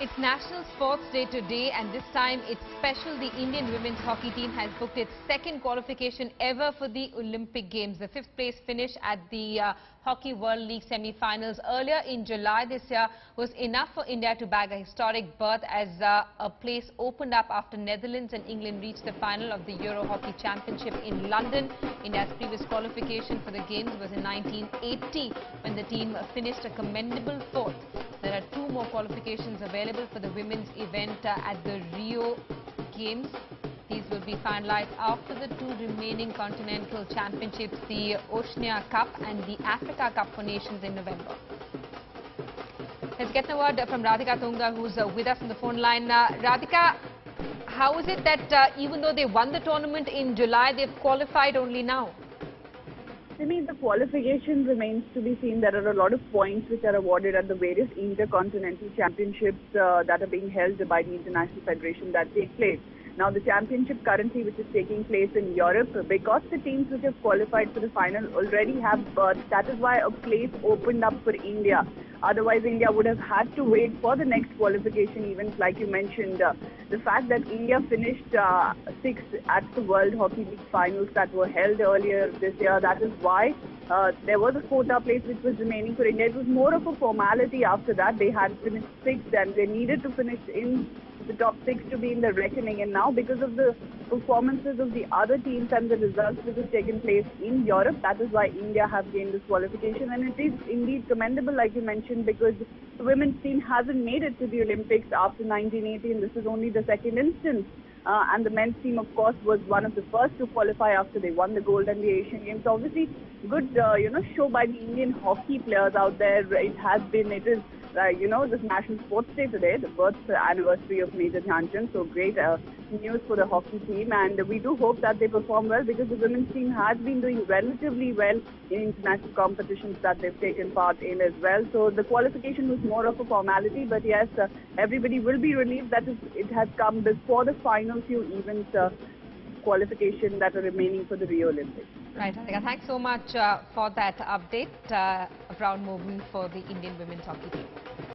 It's National Sports Day today, and this time it's special. The Indian women's hockey team has booked its second qualification ever for the Olympic Games. The fifth place finish at the Hockey World League semi-finals earlier in July this year was enough for India to bag a historic berth as a place opened up after Netherlands and England reached the final of the Euro Hockey Championship in London. India's previous qualification for the Games was in 1980 when the team finished a commendable fourth. There are two more qualifications available for the women's event at the Rio Games. These will be finalized after the two remaining continental championships, the Oceania Cup and the Africa Cup for Nations in November. Let's get the word from Radhika Tunga, who's with us on the phone line. Radhika, how is it that even though they won the tournament in July, they've qualified only now? I mean, the qualification remains to be seen. There are a lot of points which are awarded at the various intercontinental championships that are being held by the international federation that take place. Now, the championship currently, which is taking place in Europe, because the teams which have qualified for the final already have berths, that is why a place opened up for India. Otherwise, India would have had to wait for the next qualification events, like you mentioned. The fact that India finished sixth at the World Hockey League finals that were held earlier this year, that is why there was a quota place which was remaining for India. It was more of a formality after that. They had finished sixth and they needed to finish in the top six to be in the reckoning, and now because of the performances of the other teams and the results which have taken place in Europe, that is why India have gained this qualification. And it is indeed commendable, like you mentioned, because the women's team hasn't made it to the Olympics after 1980, and this is only the second instance. And the men's team, of course, was one of the first to qualify after they won the gold and the Asian Games. So obviously, good, show by the Indian hockey players out there. It is this National Sports Day today, the birth anniversary of Major Dhyan Chand. So great news for the hockey team, and we do hope that they perform well because the women's team has been doing relatively well in international competitions that they've taken part in as well. So the qualification was more of a formality, but yes, everybody will be relieved that it has come before the final few events qualification that are remaining for the Rio Olympics. Right, Radhika, thanks so much for that update. A proud moment for the Indian women's hockey team.